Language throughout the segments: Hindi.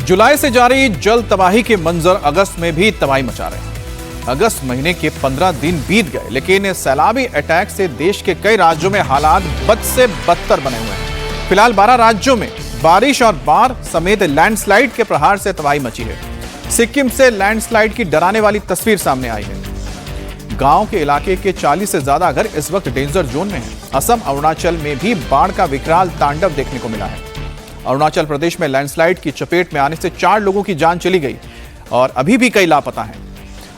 जुलाई से जारी जल तबाही के मंजर अगस्त में भी तबाही मचा रहे हैं। अगस्त महीने के 15 दिन बीत गए, लेकिन सैलाबी अटैक से देश के कई राज्यों में हालात बद से बदतर बने हुए हैं। फिलहाल 12 राज्यों में बारिश और बाढ़ समेत लैंडस्लाइड के प्रहार से तबाही मची है। सिक्किम से लैंडस्लाइड की डराने वाली तस्वीर सामने आई है। गांव के इलाके के 40 से ज्यादा घर इस वक्त डेंजर जोन में हैं। असम, अरुणाचल में भी बाढ़ का विकराल तांडव देखने को मिला है। अरुणाचल प्रदेश में लैंडस्लाइड की चपेट में आने से 4 लोगों की जान चली गई और अभी भी कई लापता हैं।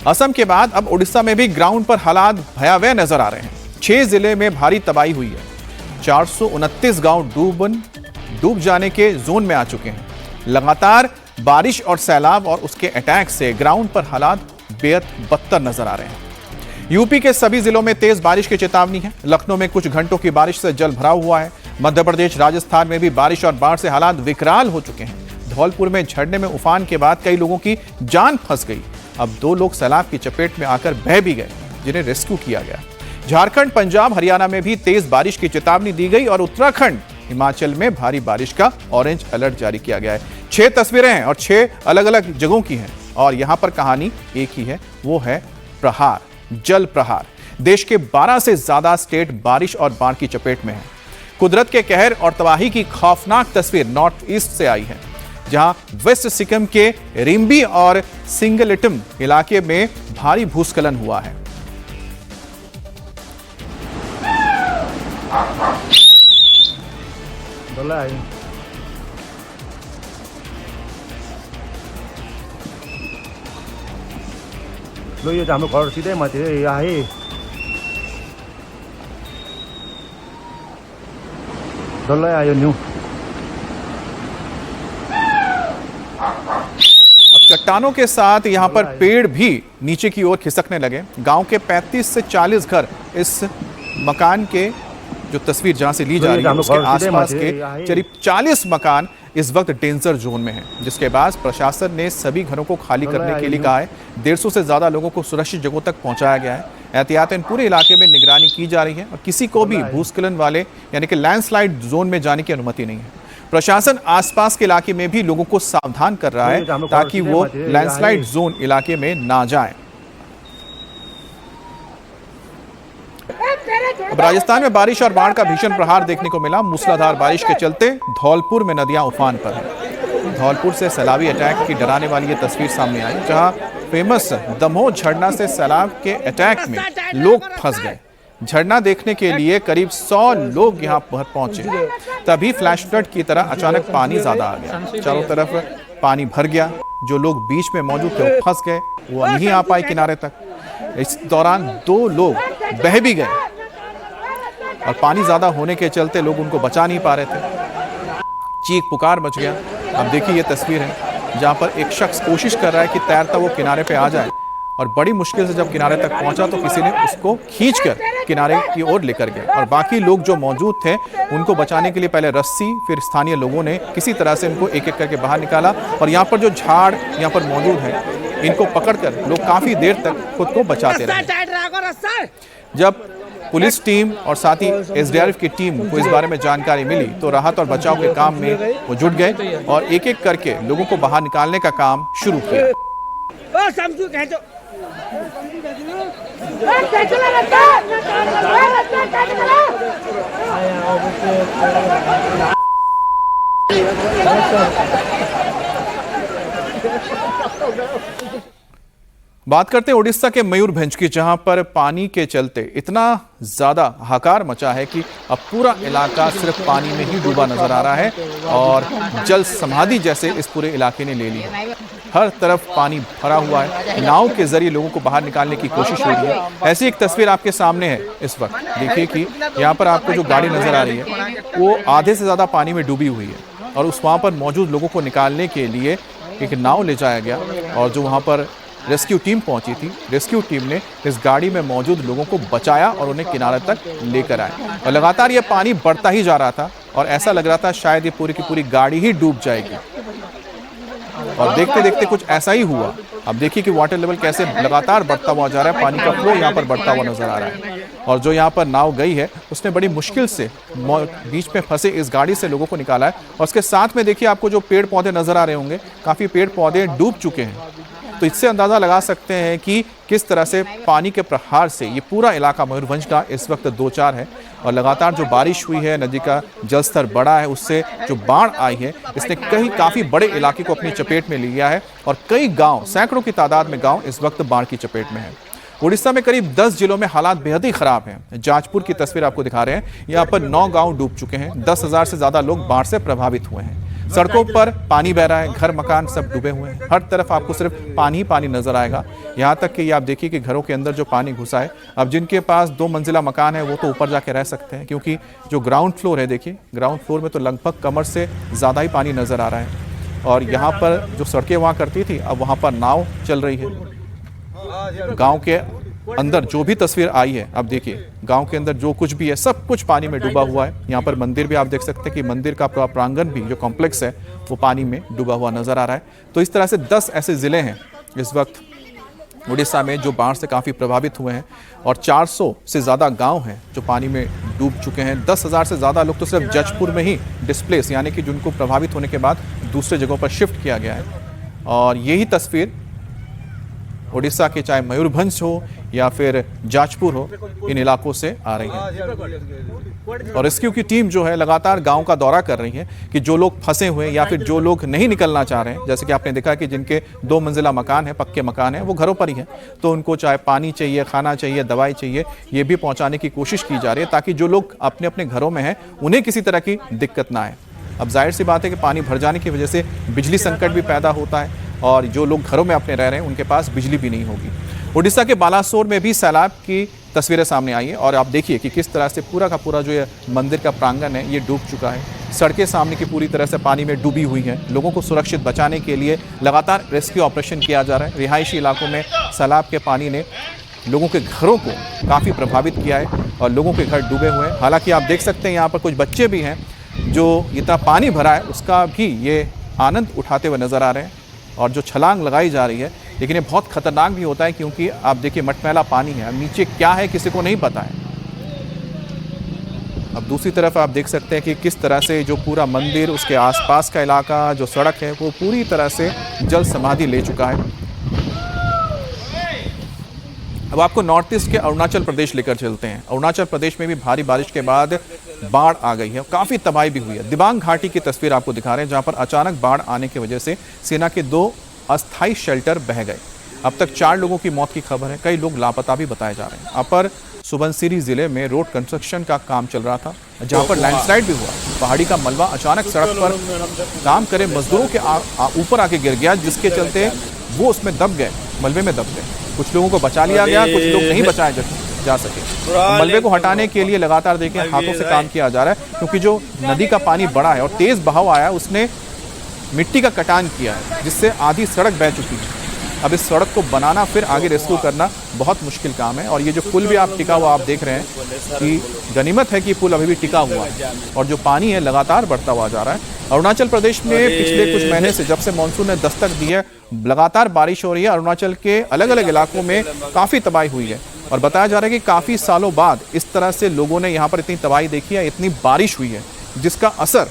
असम के बाद अब उड़ीसा में भी ग्राउंड पर हालात भयावह नजर आ रहे हैं। 6 जिले में भारी तबाही हुई है। 429 गांव डूब जाने के जोन में आ चुके हैं। लगातार बारिश और सैलाब और उसके अटैक से ग्राउंड पर हालात बेहद बदतर नजर आ रहे हैं। यूपी के सभी जिलों में तेज बारिश की चेतावनी है। लखनऊ में कुछ घंटों की बारिश से जल भराव हुआ है। मध्य प्रदेश, राजस्थान में भी बारिश और बाढ़ से हालात विकराल हो चुके हैं। धौलपुर में झरने में उफान के बाद कई लोगों की जान फंस गई। अब 2 लोग सैलाब की चपेट में आकर बह भी गए, जिन्हें रेस्क्यू किया गया। झारखंड, पंजाब, हरियाणा में भी तेज बारिश की चेतावनी दी गई और उत्तराखंड, हिमाचल में भारी बारिश का ऑरेंज अलर्ट जारी किया गया है। 6 तस्वीरें हैं और 6 अलग अलग जगहों की हैं और यहां पर कहानी एक ही है, वो है प्रहार, जल प्रहार। देश के 12 से ज्यादा स्टेट बारिश और बाढ़ की चपेट में है। कुदरत के कहर और तबाही की खौफनाक तस्वीर नॉर्थ ईस्ट से आई है, जहां वेस्ट सिक्किम के रिम्बी और सिंगलिटम इलाके में भारी भूस्खलन हुआ है। लो यो हाम्रो घर सिधै माथि आए डल्लै आयो न्यू। अब चट्टानों के साथ यहां पर पेड़ भी नीचे की ओर खिसकने लगे। गांव के 35 से 40 घर इस मकान के जो तस्वीर जहां से ली जा रही है उसके आसपास के करीब 40 मकान इस वक्त डेंजर जोन में हैं, जिसके बाद प्रशासन ने सभी घरों को खाली करने के लिए कहा है। 150 से ज्यादा लोगों को सुरक्षित जगहों तक पहुंचाया गया है। एहतियातन पूरे इलाके में निगरानी की जा रही है और किसी को भी भूस्खलन वाले यानी कि लैंडस्लाइड जोन में जाने की अनुमति नहीं है। प्रशासन आसपास के इलाके में भी लोगों को सावधान कर रहा है ताकि वो लैंडस्लाइड जोन इलाके में ना जाए। अब राजस्थान में बारिश और बाढ़ का भीषण प्रहार देखने को मिला। मूसलाधार बारिश के चलते धौलपुर में नदियां उफान पर हैं। धौलपुर से सैलाबी अटैक की डराने वाली ये तस्वीर सामने आई, जहां फेमस दमोह झरना से सैलाब के अटैक में लोग फंस गए। झरना देखने के लिए करीब 100 लोग यहां पर पहुंचे, तभी फ्लैश फ्लड की तरह अचानक पानी ज्यादा आ गया। चारों तरफ पानी भर गया। जो लोग बीच में मौजूद थे वो फंस गए, वो नहीं आ पाए किनारे तक। इस दौरान 2 लोग बह भी गए और पानी ज्यादा होने के चलते लोग उनको बचा नहीं पा रहे थे। चीख पुकार मच गया। अब देखिए ये तस्वीर है जहां पर एक शख्स कोशिश कर रहा है कि तैरता वो किनारे पे आ जाए और बड़ी मुश्किल से जब किनारे तक पहुंचा तो किसी ने उसको खींचकर किनारे की ओर लेकर गया और बाकी लोग जो मौजूद थे उनको बचाने के लिए पहले रस्सी, फिर स्थानीय लोगों ने किसी तरह से इनको एक एक करके बाहर निकाला और यहाँ पर जो झाड़ यहाँ पर मौजूद है इनको पकड़कर लोग काफी देर तक खुद को बचाते रहे। जब पुलिस टीम और साथ ही एसडीआरएफ की टीम को इस बारे में जानकारी मिली तो राहत और बचाव के काम में वो जुट गए और एक एक करके लोगों को बाहर निकालने का काम शुरू किया। बात करते हैं उड़ीसा के मयूरभंज की, जहां पर पानी के चलते इतना ज्यादा हाहाकार मचा है कि अब पूरा इलाका सिर्फ पानी में ही डूबा नजर आ रहा है और जल समाधि जैसे इस पूरे इलाके ने ले ली है। हर तरफ पानी भरा हुआ है। नाव के जरिए लोगों को बाहर निकालने की कोशिश हो रही है। ऐसी एक तस्वीर आपके सामने है इस वक्त। देखिए कि यहाँ पर आपको जो गाड़ी नजर आ रही है वो आधे से ज्यादा पानी में डूबी हुई है और उस वहां पर मौजूद लोगों को निकालने के लिए एक नाव ले जाया गया और जो वहां पर रेस्क्यू टीम पहुंची थी, रेस्क्यू टीम ने इस गाड़ी में मौजूद लोगों को बचाया और उन्हें किनारे तक लेकर आए और लगातार ये पानी बढ़ता ही जा रहा था और ऐसा लग रहा था शायद ये पूरी की पूरी गाड़ी ही डूब जाएगी। और देखते देखते कुछ ऐसा ही हुआ। अब देखिए कि वाटर लेवल कैसे लगातार बढ़ता हुआ जा रहा है, पानी का फ्लो यहाँ पर बढ़ता हुआ नजर आ रहा है। और जो यहाँ पर नाव गई है उसने बड़ी मुश्किल से बीच में फंसे इस गाड़ी से लोगों को निकाला है। और उसके साथ में देखिए आपको जो पेड़ पौधे नजर आ रहे होंगे, काफ़ी पेड़ पौधे डूब चुके हैं। तो इससे अंदाज़ा लगा सकते हैं कि किस तरह से पानी के प्रहार से ये पूरा इलाका मयूरभंज का इस वक्त दो चार है। और लगातार जो बारिश हुई है, नदी का जलस्तर बढ़ा है, उससे जो बाढ़ आई है इसने काफ़ी बड़े इलाके को अपनी चपेट में लिया है। और कई गांव, सैकड़ों की तादाद में गांव इस वक्त बाढ़ की चपेट में है। उड़ीसा में करीब 10 जिलों में हालात बेहद ही खराब हैं। जाजपुर की तस्वीर आपको दिखा रहे हैं, यहाँ पर 9 गांव डूब चुके हैं। 10,000 से ज़्यादा लोग बाढ़ से प्रभावित हुए हैं। सड़कों पर पानी बह रहा है, घर मकान सब डूबे हुए हैं। हर तरफ आपको सिर्फ पानी ही पानी नजर आएगा। यहाँ तक कि आप देखिए कि घरों के अंदर जो पानी घुसा है, अब जिनके पास 2 मंजिला मकान है वो तो ऊपर जाके रह सकते हैं, क्योंकि जो ग्राउंड फ्लोर है, देखिए ग्राउंड फ्लोर में तो लगभग कमर से ज़्यादा ही पानी नजर आ रहा है। और यहाँ पर जो सड़कें वहाँ करती थी, अब वहाँ पर नाव चल रही है। गाँव के अंदर जो भी तस्वीर आई है, अब देखिए गांव के अंदर जो कुछ भी है सब कुछ पानी में डूबा हुआ है। यहाँ पर मंदिर भी आप देख सकते हैं कि मंदिर का पूरा प्रांगण भी, जो कॉम्प्लेक्स है, वो पानी में डूबा हुआ नजर आ रहा है। तो इस तरह से 10 ऐसे ज़िले हैं इस वक्त उड़ीसा में जो बाढ़ से काफ़ी प्रभावित हुए हैं। और 400 से ज़्यादा गाँव हैं जो पानी में डूब चुके हैं। 10,000 से ज़्यादा लोग तो सिर्फ जजपुर में ही डिस्प्लेस, यानी कि जिनको प्रभावित होने के बाद दूसरे जगहों पर शिफ्ट किया गया है। और यही तस्वीर उड़ीसा के, चाहे मयूरभंज हो या फिर जाजपुर हो, इन इलाकों से आ रही है। और रेस्क्यू की टीम जो है लगातार गांव का दौरा कर रही है कि जो लोग फंसे हुए या फिर जो लोग नहीं निकलना चाह रहे हैं, जैसे कि आपने देखा कि जिनके 2 मंजिला मकान है, पक्के मकान है, वो घरों पर ही हैं, तो उनको चाहे पानी चाहिए, खाना चाहिए, दवाई चाहिए, ये भी पहुँचाने की कोशिश की जा रही है ताकि जो लोग अपने अपने घरों में हैं उन्हें किसी तरह की दिक्कत ना आए। अब जाहिर सी बात है कि पानी भर जाने की वजह से बिजली संकट भी पैदा होता है और जो लोग घरों में अपने रह रहे हैं उनके पास बिजली भी नहीं होगी। उड़ीसा के बालासोर में भी सैलाब की तस्वीरें सामने आई हैं और आप देखिए कि किस तरह से पूरा का पूरा जो ये मंदिर का प्रांगण है ये डूब चुका है। सड़कें सामने की पूरी तरह से पानी में डूबी हुई हैं। लोगों को सुरक्षित बचाने के लिए लगातार रेस्क्यू ऑपरेशन किया जा रहा है। रिहायशी इलाकों में सैलाब के पानी ने लोगों के घरों को काफ़ी प्रभावित किया है और लोगों के घर डूबे हुए हैं। हालांकि आप देख सकते हैं यहाँ पर कुछ बच्चे भी हैं जो इतना पानी भरा है उसका भी ये आनंद उठाते हुए नज़र आ रहे हैं और जो छलांग लगाई जा रही है। लेकिन ये बहुत खतरनाक भी होता है क्योंकि आप देखिए मटमैला पानी है, नीचे क्या है किसी को नहीं पता है। अब दूसरी तरफ आप देख सकते हैं कि किस तरह से जो पूरा मंदिर, उसके आसपास का इलाका, जो सड़क है, वो पूरी तरह से जल समाधि ले चुका है। अब आपको नॉर्थ ईस्ट के अरुणाचल प्रदेश लेकर चलते हैं। अरुणाचल प्रदेश में भी भारी बारिश के बाद बाढ़ आ गई है, काफ़ी तबाही भी हुई है। दिबांग घाटी की तस्वीर आपको दिखा रहे हैं जहां पर अचानक बाढ़ आने की वजह से सेना के 2 अस्थायी शेल्टर बह गए। अब तक 4 लोगों की मौत की खबर है, कई लोग लापता भी बताए जा रहे हैं। अपर सुबनसिरी जिले में रोड कंस्ट्रक्शन का काम चल रहा था जहां पर लैंडस्लाइड भी हुआ। पहाड़ी का मलबा अचानक सड़क पर काम करे मजदूरों के ऊपर आके गिर गया, जिसके चलते वो उसमें दब गए, मलबे में दब गए। कुछ लोगों को बचा लिया गया, कुछ लोग नहीं बचाए जा सके। मलबे को हटाने के लिए लगातार देखें हाथों से काम किया जा रहा है क्योंकि जो नदी का पानी बढ़ा है और तेज बहाव आया है उसने मिट्टी का कटान किया है जिससे आधी सड़क बह चुकी है। अब इस सड़क को बनाना फिर आगे रेस्क्यू करना बहुत मुश्किल काम है। और ये जो पुल भी आप टिका हुआ आप देख रहे हैं कि गनीमत है कि पुल अभी भी टिका हुआ है और जो पानी है लगातार बढ़ता हुआ जा रहा है। अरुणाचल प्रदेश में पिछले कुछ महीने से जब से मानसून ने दस्तक दी है लगातार बारिश हो रही है। अरुणाचल के अलग अलग इलाकों में काफ़ी तबाही हुई है और बताया जा रहा है कि काफ़ी सालों बाद इस तरह से लोगों ने यहाँ पर इतनी तबाही देखी है, इतनी बारिश हुई है जिसका असर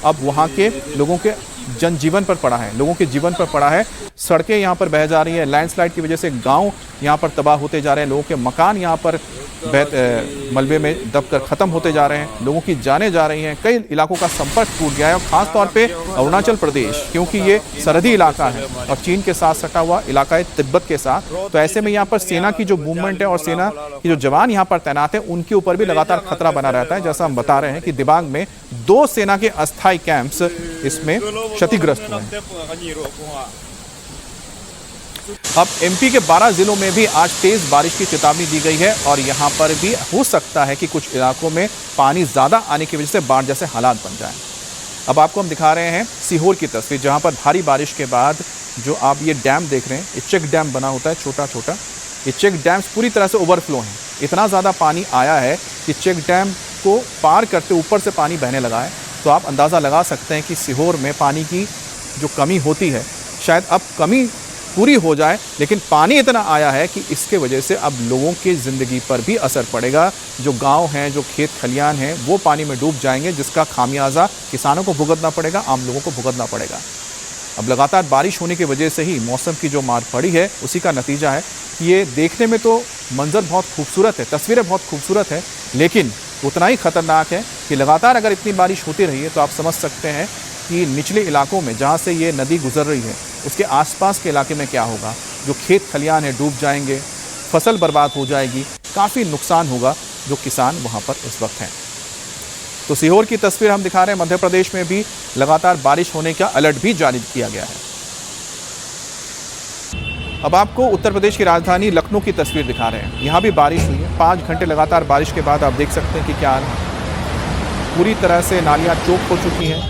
अब वहाँ के लोगों के जनजीवन पर पड़ा है, लोगों के जीवन पर पड़ा है। सड़कें यहाँ पर बह जा रही हैं, लैंडस्लाइड की वजह से गांव यहाँ पर तबाह होते जा रहे हैं, लोगों के मकान यहाँ पर मलबे में दबकर ख़त्म होते जा रहे हैं, लोगों की जानें जा रही हैं। कई इलाकों का संपर्क टूट गया है और ख़ास तौर पे अरुणाचल प्रदेश, क्योंकि ये सरहदी इलाका है और चीन के साथ सटा हुआ इलाका है, तिब्बत के साथ। तो ऐसे में यहाँ पर सेना की जो मूवमेंट है और सेना की जो जवान यहाँ पर तैनात है उनके ऊपर भी लगातार खतरा बना रहता है। जैसा हम बता रहे हैं कि दिबांग में 2 सेना के अस्थायी कैंप्स इसमें क्षतिग्रस्त हुए हैं। अब एमपी के 12 जिलों में भी आज तेज बारिश की चेतावनी दी गई है और यहां पर भी हो सकता है कि कुछ इलाकों में पानी ज़्यादा आने की वजह से बाढ़ जैसे हालात बन जाएं। अब आपको हम दिखा रहे हैं सीहोर की तस्वीर जहां पर भारी बारिश के बाद जो आप ये डैम देख रहे हैं, ये चेक डैम बना होता है छोटा छोटा, ये चेक डैम्स पूरी तरह से ओवरफ्लो हैं। इतना ज़्यादा पानी आया है कि चेक डैम को पार करते ऊपर से पानी बहने लगा है। तो आप अंदाज़ा लगा सकते हैं कि सीहोर में पानी की जो कमी होती है, शायद अब कमी पूरी हो जाए, लेकिन पानी इतना आया है कि इसके वजह से अब लोगों की ज़िंदगी पर भी असर पड़ेगा। जो गांव हैं, जो खेत खलियान हैं, वो पानी में डूब जाएंगे, जिसका खामियाजा किसानों को भुगतना पड़ेगा, आम लोगों को भुगतना पड़ेगा। अब लगातार बारिश होने की वजह से ही मौसम की जो मार पड़ी है, उसी का नतीजा है। ये देखने में तो मंजर बहुत खूबसूरत है, तस्वीरें बहुत खूबसूरत है, लेकिन उतना ही ख़तरनाक है कि लगातार अगर इतनी बारिश होती रही है तो आप समझ सकते हैं कि निचले इलाकों में जहाँ से ये नदी गुजर रही है, उसके आसपास के इलाके में क्या होगा। जो खेत खलियान है डूब जाएंगे, फसल बर्बाद हो जाएगी, काफ़ी नुकसान होगा जो किसान वहाँ पर इस वक्त हैं। तो सीहोर की तस्वीर हम दिखा रहे हैं। मध्य प्रदेश में भी लगातार बारिश होने का अलर्ट भी जारी किया गया है। अब आपको उत्तर प्रदेश की राजधानी लखनऊ की तस्वीर दिखा रहे हैं। यहाँ भी बारिश हुई है। 5 घंटे लगातार बारिश के बाद आप देख सकते हैं कि क्या पूरी तरह से नालियाँ चौक हो चुकी हैं,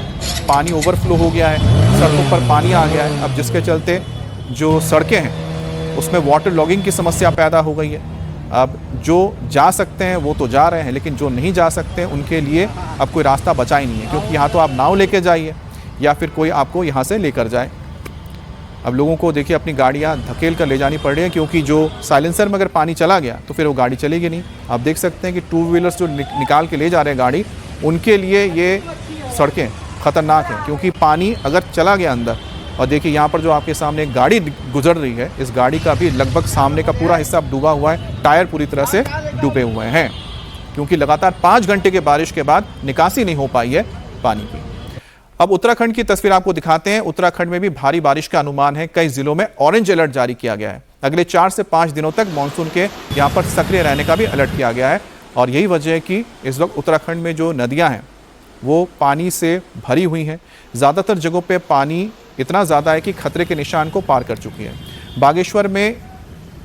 पानी ओवरफ्लो हो गया है, सड़कों पर पानी आ गया है। अब जिसके चलते जो सड़कें हैं उसमें वाटर लॉगिंग की समस्या पैदा हो गई है। अब जो जा सकते हैं वो तो जा रहे हैं, लेकिन जो नहीं जा सकते हैं उनके लिए अब कोई रास्ता बचा ही नहीं है, क्योंकि यहाँ तो आप नाव लेके जाइए या फिर कोई आपको यहाँ से लेकर जाए। अब लोगों को देखिए अपनी गाड़ियाँ धकेल कर ले जानी पड़ रही है, क्योंकि जो साइलेंसर में अगर पानी चला गया तो फिर वो गाड़ी चलेगी नहीं। आप देख सकते हैं कि 2 व्हीलर्स जो निकाल के ले जा रहे हैं गाड़ी, उनके लिए ये सड़कें ख़तरनाक हैं, क्योंकि पानी अगर चला गया अंदर। और देखिए यहाँ पर जो आपके सामने एक गाड़ी गुजर रही है, इस गाड़ी का भी लगभग सामने का पूरा हिस्सा डूबा हुआ है, टायर पूरी तरह से डूबे हुए हैं, क्योंकि लगातार 5 घंटे के बारिश के बाद निकासी नहीं हो पाई है पानी की। अब उत्तराखंड की तस्वीर आपको दिखाते हैं। उत्तराखंड में भी भारी बारिश का अनुमान है। कई जिलों में ऑरेंज अलर्ट जारी किया गया है। अगले 4 से 5 दिनों तक मानसून के यहाँ पर सक्रिय रहने का भी अलर्ट किया गया है। और यही वजह है कि इस वक्त उत्तराखंड में जो नदियाँ हैं वो पानी से भरी हुई हैं। ज़्यादातर जगहों पे पानी इतना ज़्यादा है कि खतरे के निशान को पार कर चुकी है। बागेश्वर में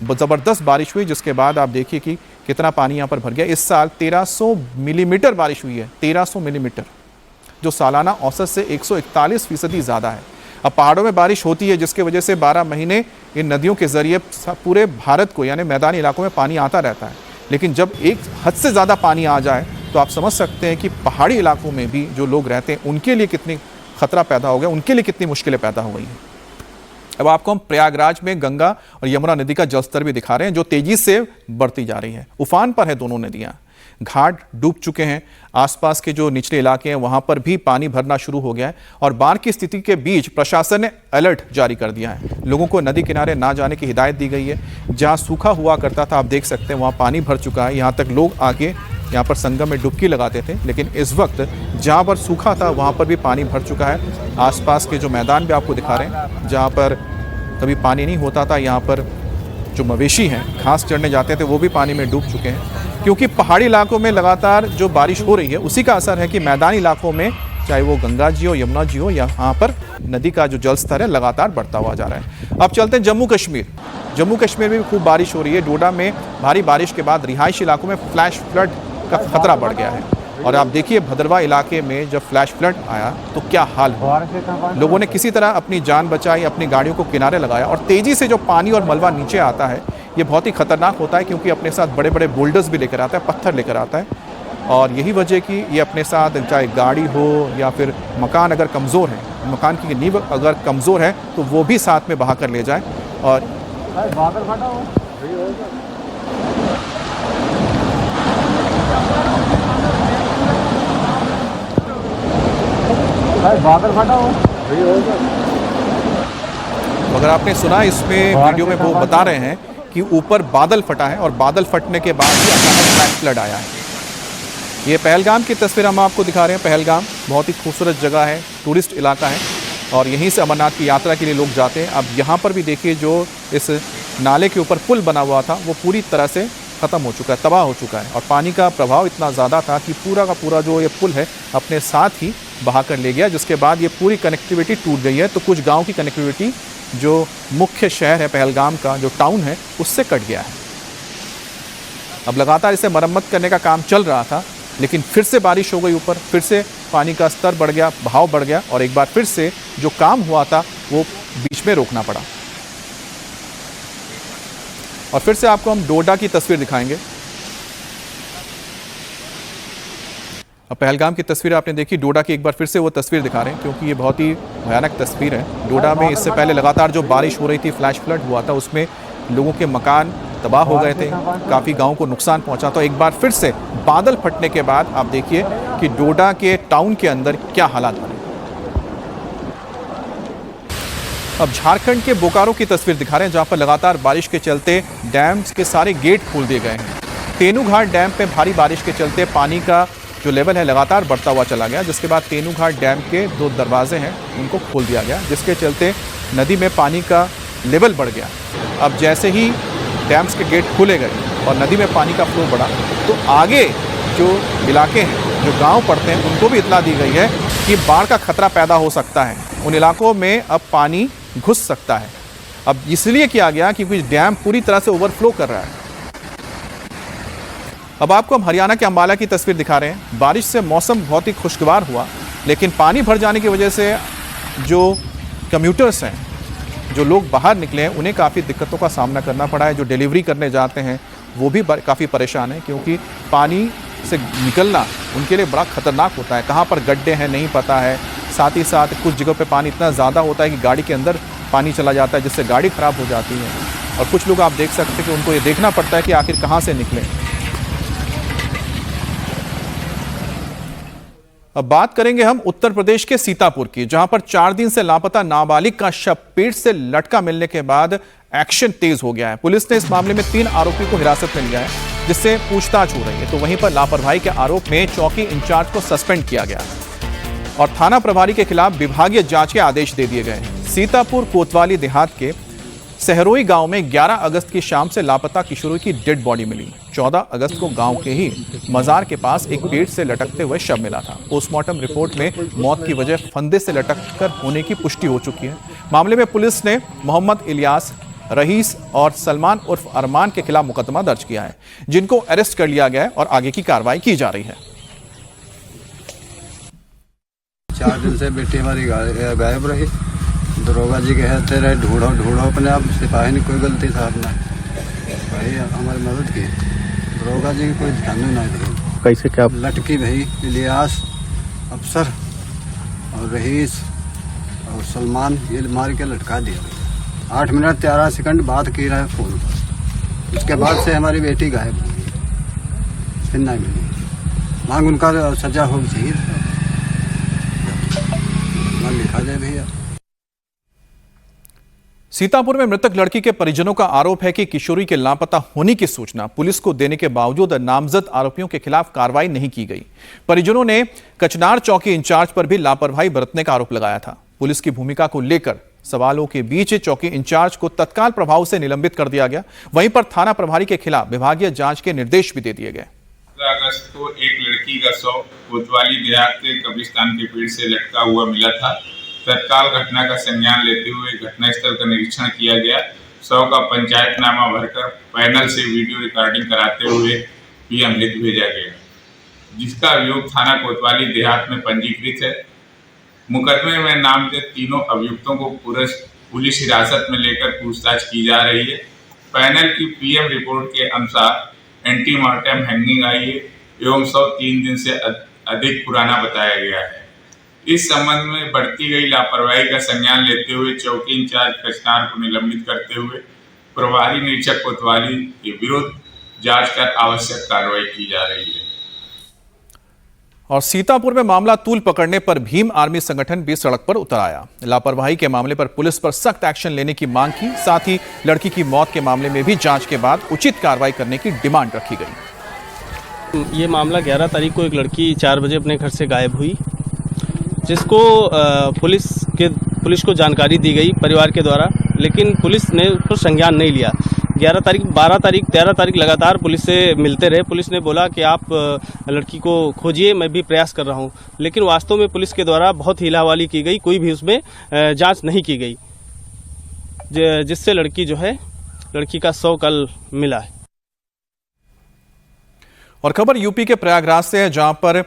ज़बरदस्त बारिश हुई, जिसके बाद आप देखिए कि कितना पानी यहाँ पर भर गया। इस साल 1300 मिलीमीटर बारिश हुई है, 1300 मिलीमीटर, जो सालाना औसत से 141% ज़्यादा है। अब पहाड़ों में बारिश होती है, जिसकी वजह से 12 महीने इन नदियों के ज़रिए पूरे भारत को, यानी मैदानी इलाकों में पानी आता रहता है। लेकिन जब एक हद से ज़्यादा पानी आ जाए तो आप समझ सकते हैं कि पहाड़ी इलाकों में भी जो लोग रहते हैं उनके लिए कितनी खतरा पैदा हो गया, उनके लिए कितनी मुश्किलें पैदा हो गई हैं। अब आपको हम प्रयागराज में गंगा और यमुना नदी का जलस्तर भी दिखा रहे हैं, जो तेजी से बढ़ती जा रही है। उफान पर है दोनों नदियां, घाट डूब चुके हैं। आसपास के जो निचले इलाके हैं वहां पर भी पानी भरना शुरू हो गया है। और बाढ़ की स्थिति के बीच प्रशासन ने अलर्ट जारी कर दिया है। लोगों को नदी किनारे ना जाने की हिदायत दी गई है। जहां सूखा हुआ करता था, आप देख सकते हैं वहां पानी भर चुका है। यहाँ तक लोग आके यहाँ पर संगम में डुबकी लगाते थे, लेकिन इस वक्त जहाँ पर सूखा था वहाँ पर भी पानी भर चुका है। आसपास के जो मैदान भी आपको दिखा रहे हैं, जहाँ पर कभी पानी नहीं होता था, यहाँ पर जो मवेशी हैं घास चढ़ने जाते थे वो भी पानी में डूब चुके हैं। क्योंकि पहाड़ी इलाकों में लगातार जो बारिश हो रही है उसी का असर है कि मैदानी इलाकों में, चाहे वो गंगा जी हो, यमुना जी हो, यहाँ पर नदी का जो जल स्तर है लगातार बढ़ता हुआ जा रहा है। अब चलते हैं जम्मू कश्मीर। जम्मू कश्मीर में भी खूब बारिश हो रही है। डोडा में भारी बारिश के बाद रिहायशी इलाकों में फ्लैश फ्लड का खतरा बढ़ गया है। और आप देखिए भद्रवाह इलाके में जब फ्लैश फ्लड आया तो क्या हाल हुआ। लोगों ने किसी तरह अपनी जान बचाई, अपनी गाड़ियों को किनारे लगाया। और तेज़ी से जो पानी और मलबा नीचे आता है ये बहुत ही खतरनाक होता है, क्योंकि अपने साथ बड़े बड़े बोल्डर्स भी लेकर आता है, पत्थर लेकर आता है। और यही वजह कि ये अपने साथ चाहे गाड़ी हो या फिर मकान अगर कमज़ोर है, मकान की नींव अगर कमज़ोर है तो वो भी साथ में बहा कर ले जाए। और बादल फटा हो। अगर आपने सुना, इसमें वीडियो में वो बता रहे हैं कि ऊपर बादल फटा है और बादल फटने के बाद ही अचानक फ्लैश फ्लड आया है। ये पहलगाम की तस्वीर हम आपको दिखा रहे हैं। पहलगाम बहुत ही खूबसूरत जगह है, टूरिस्ट इलाका है और यहीं से अमरनाथ की यात्रा के लिए लोग जाते हैं। अब यहाँ पर भी देखिए जो इस नाले के ऊपर पुल बना हुआ था वो पूरी तरह से ख़त्म हो चुका है, तबाह हो चुका है। और पानी का प्रभाव इतना ज़्यादा था कि पूरा का पूरा जो ये पुल है अपने साथ ही बहा कर ले गया, जिसके बाद ये पूरी कनेक्टिविटी टूट गई है। तो कुछ गाँव की कनेक्टिविटी जो मुख्य शहर है पहलगाम का, जो टाउन है, उससे कट गया है। अब लगातार इसे मरम्मत करने का काम चल रहा था, लेकिन फिर से बारिश हो गई ऊपर, फिर से पानी का स्तर बढ़ गया, बहाव बढ़ गया और एक बार फिर से जो काम हुआ था वो बीच में रोकना पड़ा। और फिर से आपको हम डोडा की तस्वीर दिखाएंगे। अब पहलगाम की तस्वीर आपने देखी, डोडा की एक बार फिर से वो तस्वीर दिखा रहे हैं क्योंकि ये बहुत ही भयानक तस्वीर है। डोडा में इससे पहले लगातार जो बारिश हो रही थी, फ्लैश फ्लड हुआ था, उसमें लोगों के मकान तबाह हो गए थे, काफ़ी गांवों को नुकसान पहुंचा। तो एक बार फिर से बादल फटने के बाद आप देखिए कि डोडा के टाउन के अंदर क्या हालात बने। अब झारखंड के बोकारो की तस्वीर दिखा रहे हैं जहां पर लगातार बारिश के चलते डैम्स के सारे गेट खोल दिए गए हैं। तेनूघाट डैम पे भारी बारिश के चलते पानी का जो लेवल है लगातार बढ़ता हुआ चला गया, जिसके बाद तेनूघाट डैम के 2 दरवाजे हैं उनको खोल दिया गया, जिसके चलते नदी में पानी का लेवल बढ़ गया। अब जैसे ही डैम्स के गेट खोले गए और नदी में पानी का फ्लो बढ़ा तो आगे जो इलाके हैं, जो गांव पड़ते हैं, उनको भी इत्तला दी गई है कि बाढ़ का खतरा पैदा हो सकता है। उन इलाकों में अब पानी घुस सकता है। अब इसलिए किया गया क्योंकि डैम पूरी तरह से ओवरफ्लो कर रहा है। अब आपको हम हरियाणा के अंबाला की तस्वीर दिखा रहे हैं। बारिश से मौसम बहुत ही खुशगवार हुआ, लेकिन पानी भर जाने की वजह से जो कम्यूटर्स हैं, जो लोग बाहर निकले हैं, उन्हें काफ़ी दिक्कतों का सामना करना पड़ा है। जो डिलीवरी करने जाते हैं वो भी काफ़ी परेशान हैं क्योंकि पानी से निकलना उनके लिए बड़ा खतरनाक होता है। कहाँ पर गड्ढे हैं नहीं पता है, साथ ही साथ कुछ जगह पे पानी इतना ज़्यादा होता है कि गाड़ी के अंदर पानी चला जाता है, जिससे गाड़ी ख़राब हो जाती है। और कुछ लोग आप देख सकते हैं कि उनको ये देखना पड़ता है कि आखिर कहाँ से निकलें। अब बात करेंगे हम उत्तर प्रदेश के सीतापुर की, जहां पर 4 दिन से लापता नाबालिग का शव पेट से लटका मिलने के बाद एक्शन तेज हो गया है। पुलिस ने इस मामले में 3 आरोपी को हिरासत में लिया है, जिससे पूछताछ हो रही है। तो वहीं पर लापरवाही के आरोप में चौकी इंचार्ज को सस्पेंड किया गया और थाना प्रभारी के खिलाफ विभागीय जांच के आदेश दे दिए गए हैं। सीतापुर कोतवाली देहात के सहरोई गांव में 11 अगस्त की शाम से लापता किशोरी की डेड बॉडी मिली। 14 अगस्त को गांव के ही मजार के पास एक पेड़ से लटकते हुए शव मिला था। पोस्टमार्टम रिपोर्ट में मौत की वजह फंदे से लटककर होने की पुष्टि हो चुकी है। मामले में पुलिस ने मोहम्मद इलियास, रईस और सलमान उर्फ अरमान के खिलाफ मुकदमा दर्ज किया है, जिनको अरेस्ट कर लिया गया है और आगे की कार्रवाई की जा रही है। 4 दिन से बेटी हमारी गायब रही। दरोगा जी कहते रहे ढूंढो ढूंढो, अपने आप सिपाही ने कोई गलती साहब ना भाई हमारी मदद की। दरोगा जी की कोई ध्यान नहीं दी। कैसे क्या लटकी भाई इलियास, अफसर और रईस और सलमान, ये मार के लटका दिया। 8 मिनट 13 सेकंड बात की रहा है फोन पर। उसके बाद से हमारी बेटी गायब हो गई, फिर नहीं मिली। मांग उनका सजा हो चाहिए, लिखा जाए भैया। सीतापुर में मृतक लड़की के परिजनों का आरोप है कि किशोरी के लापता होने की सूचना पुलिस को देने के बावजूद नामजद आरोपियों के खिलाफ कार्रवाई नहीं की गई। परिजनों ने कचनार चौकी इंचार्ज पर भी लापरवाही बरतने का आरोप लगाया था। पुलिस की भूमिका को लेकर सवालों के बीच चौकी इंचार्ज को तत्काल प्रभाव से निलंबित कर दिया गया। वहीं पर थाना प्रभारी के खिलाफ विभागीय जांच के निर्देश भी दे दिए गए। 15 अगस्त को एक लड़की का शव कोतवाली देहात के कब्रिस्तान के पेड़ से लटका हुआ मिला था। तत्काल घटना का संज्ञान लेते हुए घटनास्थल का निरीक्षण किया गया। शव का पंचायतनामा भरकर पैनल से वीडियो रिकॉर्डिंग कराते हुए पीएम हित भेजा गया, जिसका अभियोग थाना कोतवाली देहात में पंजीकृत है। मुकदमे में नामजद तीनों अभियुक्तों को पुलिस हिरासत में लेकर पूछताछ की जा रही है। पैनल की पीएम रिपोर्ट के अनुसार एंटीमार्टम हैंगिंग आई है एवं शव 3 दिन से अधिक पुराना बताया गया है। इस संबंध में बढ़ती गई लापरवाही का संज्ञान लेते हुए चौकी इंचार्ज कचनार को निलंबित करते हुए प्रभारी निरीक्षक कोतवाली के विरुद्ध जांच कर आवश्यक कार्रवाई की जा रही है। और सीतापुर में मामला तूल पकड़ने पर भीम आर्मी संगठन भी सड़क पर उतर आया। लापरवाही के मामले पर पुलिस पर सख्त एक्शन लेने की मांग की, साथ ही लड़की की मौत के मामले में भी जांच के बाद उचित कार्रवाई करने की डिमांड रखी गई। ये मामला 11 तारीख को एक लड़की 4 बजे अपने घर से गायब हुई, जिसको पुलिस को जानकारी दी गई परिवार के द्वारा, लेकिन पुलिस ने उस पर संज्ञान नहीं लिया। 11 तारीख, 12 तारीख, 13 तारीख लगातार पुलिस से मिलते रहे। पुलिस ने बोला कि आप लड़की को खोजिए, मैं भी प्रयास कर रहा हूं, लेकिन वास्तव में पुलिस के द्वारा बहुत हीलावाली की गई, कोई भी उसमें जांच नहीं की गई, जिससे लड़की का शव कल मिला है। और खबर यूपी के प्रयागराज से है, जहां पर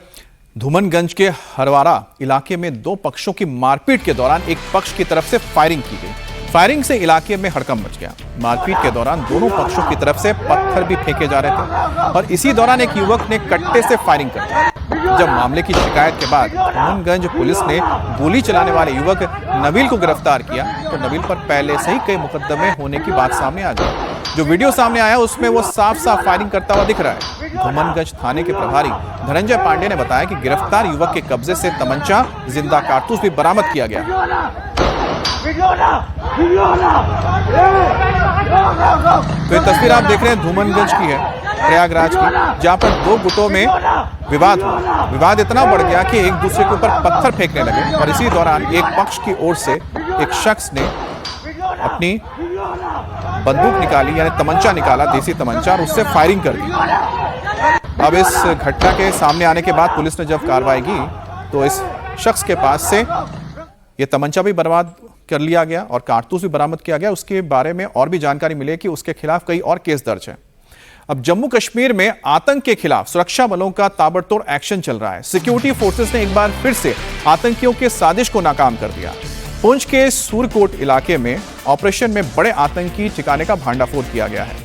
धूमनगंज के हरवारा इलाके में 2 पक्षों की मारपीट के दौरान एक पक्ष की तरफ से फायरिंग की गई। फायरिंग से इलाके में हड़कंप मच गया। मारपीट के दौरान दोनों पक्षों की तरफ से पत्थर भी फेंके जा रहे थे और इसी दौरान एक युवक ने कट्टे से फायरिंग कर दी। जब मामले की शिकायत के बाद धूमनगंज पुलिस ने गोली चलाने वाले युवक नबील को गिरफ्तार किया तो नबील पर पहले से ही कई मुकदमे होने की बात सामने आ गई। जो वीडियो सामने आया उसमें वो साफ साफ फायरिंग करता हुआ दिख रहा है। धूमनगंज थाने के प्रभारी धनंजय पांडे ने बताया कि गिरफ्तार युवक के कब्जे से तमंचा, जिंदा कारतूस भी बरामद किया गया। तो ये तस्वीर आप देख रहे हैं धूमनगंज की है, प्रयागराज की, जहां पर दो गुटों में विवाद हुआ। विवाद इतना बढ़ गया कि एक दूसरे के ऊपर पत्थर फेंकने लगे और इसी दौरान एक पक्ष की ओर से एक शख्स ने अपनी बंदूक निकाली, यानी तमंचा निकाला, देसी तमंचा, और उससे फायरिंग कर दी। अब इस घटना के सामने आने के बाद पुलिस ने जब कार्रवाई की तो इस शख्स के पास से ये तमंचा भी बर्बाद कर लिया गया और कारतूस भी बरामद किया गया। उसके बारे में और भी जानकारी मिली कि उसके खिलाफ कई और केस दर्ज है। अब जम्मू कश्मीर में आतंक के खिलाफ सुरक्षा बलों का ताबड़तोड़ एक्शन चल रहा है। सिक्योरिटी फोर्सेस ने एक बार फिर से आतंकियों के साजिश को नाकाम कर दिया। पुंछ के सूरकोट इलाके में ऑपरेशन में बड़े आतंकी ठिकाने का भांडाफोड़ किया गया है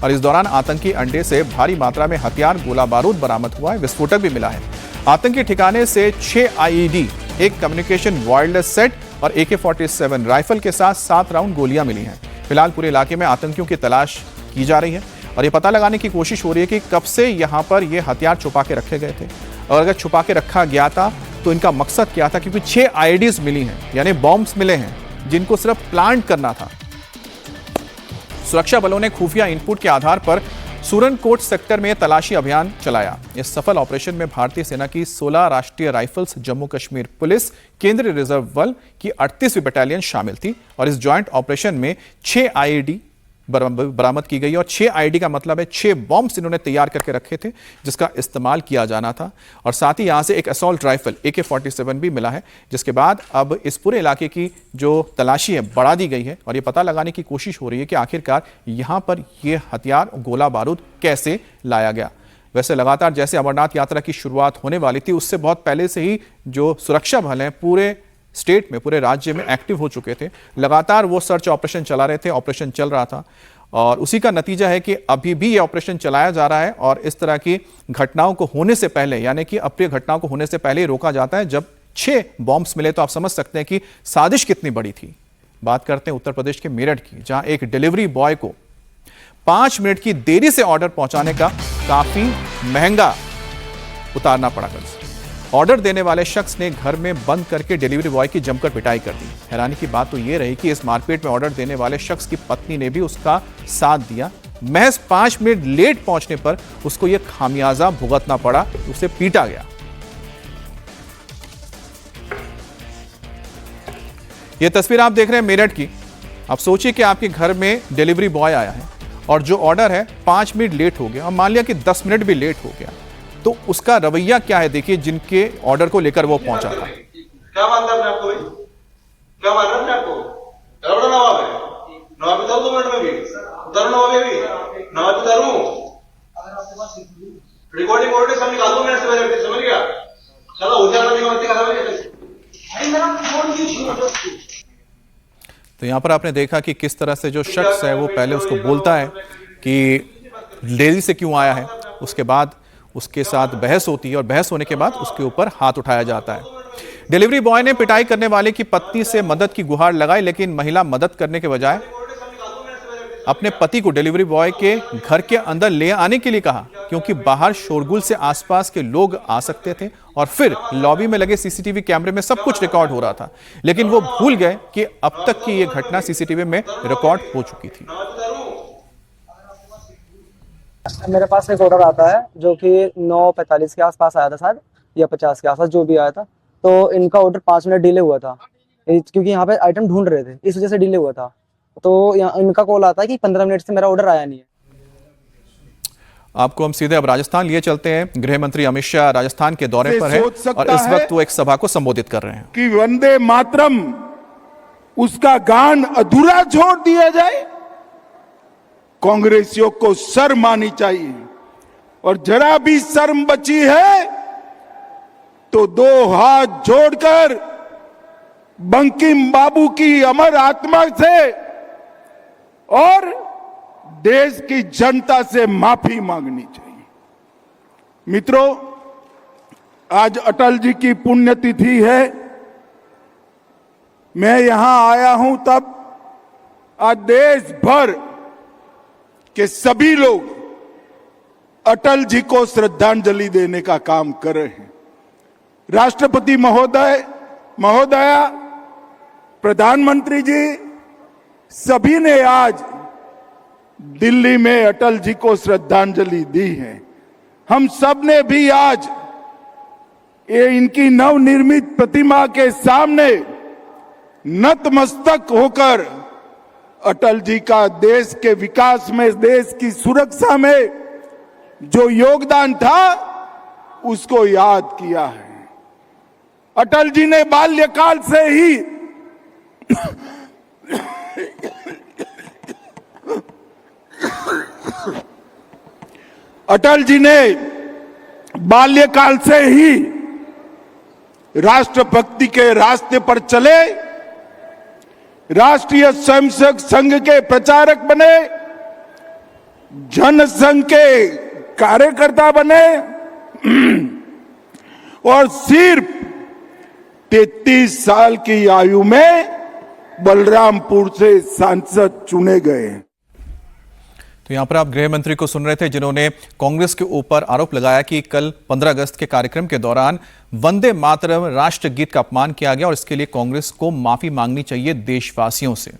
और इस दौरान आतंकी अड्डे से भारी मात्रा में हथियार, गोला बारूद बरामद हुआ है। विस्फोटक भी मिला है। आतंकी ठिकाने से 6 IED, एक कम्युनिकेशन वायरलेस सेट और AK-47 राइफल के साथ 7 राउंड गोलियां मिली हैं। फिलहाल पूरे इलाके में आतंकियों की तलाश की जा रही है और ये पता लगाने की कोशिश हो रही है कि कब से यहां पर ये हथियार छुपा के रखे गए थे और अगर छुपा के रखा गया था तो इनका मकसद क्या था, क्योंकि 6 IEDs मिली हैं, यानी बॉम्ब्स मिले हैं जिनको सिर्फ प्लांट करना था। सुरक्षा बलों ने खुफिया इनपुट के आधार पर सूरनकोट सेक्टर में तलाशी अभियान चलाया। इस सफल ऑपरेशन में भारतीय सेना की 16 राष्ट्रीय राइफल्स, जम्मू कश्मीर पुलिस, केंद्रीय रिजर्व बल की 38वीं बटालियन शामिल थी और इस ज्वाइंट ऑपरेशन में 6 IED बरामद की गई और 6 IED का मतलब है 6 बॉम्ब्स इन्होंने तैयार करके रखे थे जिसका इस्तेमाल किया जाना था और साथ ही यहां से एक असॉल्ट राइफल AK-47 भी मिला है, जिसके बाद अब इस पूरे इलाके की जो तलाशी है बढ़ा दी गई है और ये पता लगाने की कोशिश हो रही है कि आखिरकार यहां पर यह हथियार, गोला बारूद कैसे लाया गया। वैसे लगातार जैसे अमरनाथ यात्रा की शुरुआत होने वाली थी उससे बहुत पहले से ही जो सुरक्षा बल हैं पूरे स्टेट में, पूरे राज्य में एक्टिव हो चुके थे। लगातार वो सर्च ऑपरेशन चला रहे थे, ऑपरेशन चल रहा था और उसी का नतीजा है कि अभी भी ये ऑपरेशन चलाया जा रहा है और इस तरह की घटनाओं को होने से पहले, यानी कि अप्रिय घटनाओं को होने से पहले रोका जाता है। जब 6 बॉम्ब्स मिले तो आप समझ सकते हैं कि साजिश कितनी बड़ी थी। बात करते हैं उत्तर प्रदेश के मेरठ की, जहां एक डिलीवरी बॉय को 5 मिनट की देरी से ऑर्डर पहुंचाने का काफी महंगा उतारना पड़ा कर्ज। ऑर्डर देने वाले शख्स ने घर में बंद करके डिलीवरी बॉय की जमकर पिटाई कर दी। हैरानी की बात तो यह रही कि इस मारपीट में ऑर्डर देने वाले शख्स की पत्नी ने भी उसका साथ दिया। महज 5 मिनट लेट पहुंचने पर उसको यह खामियाजा भुगतना पड़ा, उसे पीटा गया। यह तस्वीर आप देख रहे हैं मेरठ की। आप सोचिए कि आपके घर में डिलीवरी बॉय आया है और जो ऑर्डर है 5 मिनट लेट हो गया और मान लिया कि 10 मिनट भी लेट हो गया, तो उसका रवैया क्या है। देखिए, जिनके ऑर्डर को लेकर वो पहुंचा था। क्या मानता है आपको? क्या मान रहा है आपको? करोड़ नवाब है, नवाब उतार 2 मिनट में भी उतारो, नवाब भी नवाब उतारू, रिकॉर्डिंग ऑर्डर सब निकाल दो मिनट से पहले, समझ गया? चलो हो जाएगा, निकालते का तो यहां पर आपने देखा कि किस तरह से जो शख्स है वो पहले उसको बोलता है कि देरी से क्यों आया है, उसके बाद उसके साथ बहस होती है और बहस होने के बाद उसके ऊपर हाथ उठाया जाता है। डिलीवरी बॉय ने पिटाई करने वाले की पत्नी से मदद की गुहार लगाई, लेकिन महिला मदद करने के बजाय अपने पति को डिलीवरी बॉय के घर के अंदर ले आने के लिए कहा, क्योंकि बाहर शोरगुल से आसपास के लोग आ सकते थे और फिर लॉबी में लगे CCTV कैमरे में सब कुछ रिकॉर्ड हो रहा था। लेकिन वो भूल गए कि अब तक की ये घटना CCTV में रिकॉर्ड हो चुकी थी। मेरे पास एक ऑर्डर आता है जो कि 9:45 के आसपास आया था शायद, या 50 के आसपास, जो भी आया था। तो इनका ऑर्डर 5 मिनट डिले हुआ था क्योंकि यहाँ पे आइटम ढूंढ रहे थे, इस वजह से डिले हुआ था। तो यहाँ इनका कॉल आता है कि 15 मिनट से मेरा ऑर्डर आया नहीं है। आपको हम सीधे अब राजस्थान लिए चलते हैं। गृह मंत्री अमित शाह राजस्थान के दौरे पर है और इस वक्त वो एक सभा को संबोधित कर रहे हैं कि वंदे मातरम उसका गान अधूरा छोड़ दिया जाए। कांग्रेसियों को शर्म आनी चाहिए और जरा भी शर्म बची है तो 2 हाथ जोड़कर बंकिम बाबू की अमर आत्मा से और देश की जनता से माफी मांगनी चाहिए। मित्रों, आज अटल जी की पुण्यतिथि है। मैं यहां आया हूं तब आज देश भर के सभी लोग अटल जी को श्रद्धांजलि देने का काम कर रहे हैं। राष्ट्रपति महोदया, प्रधानमंत्री जी सभी ने आज दिल्ली में अटल जी को श्रद्धांजलि दी है। हम सब ने भी आज ये इनकी नवनिर्मित प्रतिमा के सामने नतमस्तक होकर अटल जी का देश के विकास में, देश की सुरक्षा में जो योगदान था उसको याद किया है। अटल जी ने बाल्यकाल से ही अटल जी ने बाल्यकाल से ही राष्ट्रभक्ति के रास्ते पर चले, राष्ट्रीय स्वयंसेवक संघ के प्रचारक बने, जनसंघ के कार्यकर्ता बने और सिर्फ 33 साल की आयु में बलरामपुर से सांसद चुने गए। तो यहां पर आप गृह मंत्री को सुन रहे थे, जिन्होंने कांग्रेस के ऊपर आरोप लगाया कि कल 15 अगस्त के कार्यक्रम के दौरान वंदे मातरम राष्ट्रगीत का अपमान किया गया और इसके लिए कांग्रेस को माफी मांगनी चाहिए देशवासियों से।